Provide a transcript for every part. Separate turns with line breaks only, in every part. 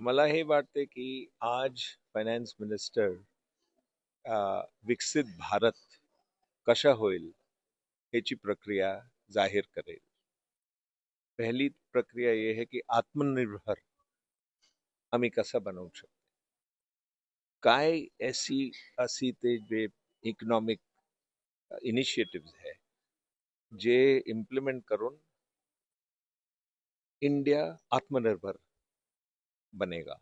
मला हे वाटते की आज फायनान्स मिनिस्टर विकसित भारत कशा होईल ह्याची प्रक्रिया जाहीर करेल. पहिली प्रक्रिया ये है की आत्मनिर्भर आम्ही कसा बनवू शकतो. काय अशी ते जे इकॉनॉमिक इनिशिएटिव्ह है जे इम्प्लिमेंट करून इंडिया आत्मनिर्भर बनेगा.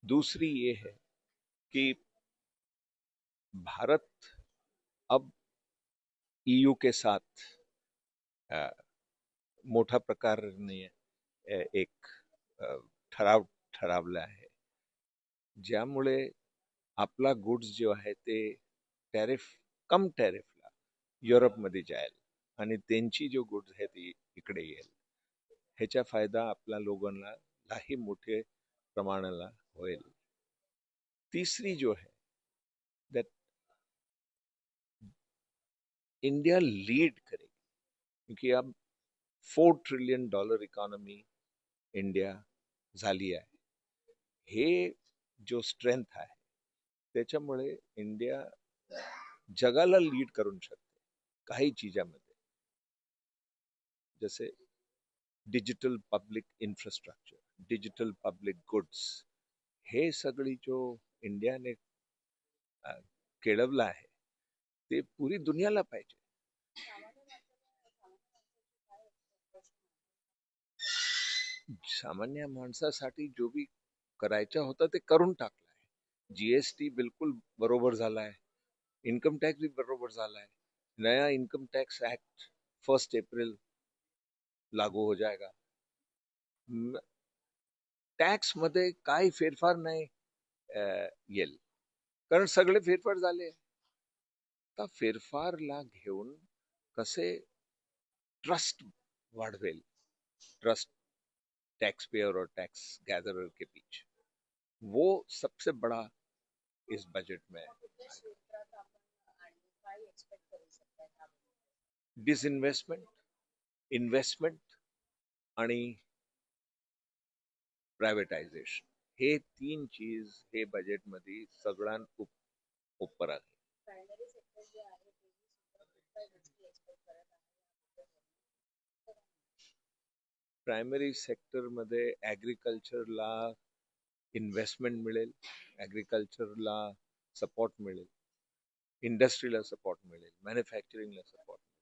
दूसरी ये है कि भारत अब ईयू के साथ अ, मोठ्या प्रकाराने एक ठराव ठरावला आहे, ज्यामुळे आपला गुड्स जो आहे ते कम टॅरिफला युरोपमध्ये जाईल आणि त्यांची जो गुड्स आहे ती इकडे येईल. ह्याचा फायदा आपल्या लोकांना काही मोठे प्रमाणाला होईल. तीसरी जो है दैट इंडिया लीड करेगी, क्योंकि अब $4 ट्रिलियन इकॉनॉमी इंडिया झाली आहे. हे जो स्ट्रेंथ आहे त्याच्यामुळे इंडिया जगाला लीड करू शकते काही चीजामध्ये, जसे digital public infrastructure, digital public goods. हे सगळी जो इंडियाने केळवलं आहे ते पुरी दुनियाला पाहिजे. सामान्य माणसासाठी जो भी करायचं होतं ते करून टाकलं आहे. जीएसटी बिल्कुल बरोबर झाला आहे, इनकम टॅक्स भी बरोबर झाला है. नया इनकम टैक्स एक्ट 1 अप्रैल लागू हो जाएगा. टॅक्स मध्ये काही फेरफार नाही येईल, कारण सगळे फेरफार झाले. तर फेरफारला घेऊन कसे ट्रस्ट वाढवेल, ट्रस्ट टैक्स पेयर और टैक्स गैदरर के बीच, वो सबसे बड़ा इस बजट में है. डिसइन्व्हेस्टमेंट, इन्व्हेस्टमेंट आणि प्रायव्हेटायझेशन, हे तीन चीज हे बजेट मध्ये सगळ्यात ऊपर आहे. प्रायमरी सेक्टर मध्ये ऍग्रिकल्चरला इन्व्हेस्टमेंट मिळेल, ऍग्रिकल्चरला सपोर्ट मिळेल, इंडस्ट्रीला सपोर्ट मिळेल, मॅन्युफॅक्चरिंगला सपोर्ट मिळेल.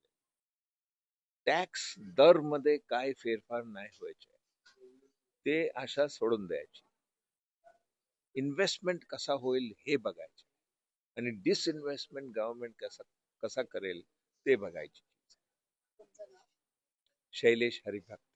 टॅक्स दर मध्ये काय फेरफार नाही व्हायचे, ते आशा सोडून द्यायची. इन्व्हेस्टमेंट कसा होईल हे बघायचे आणि डिसइन्व्हेस्टमेंट गव्हर्नमेंट कसा करेल ते बघायचे. शैलेश हरिभक्त.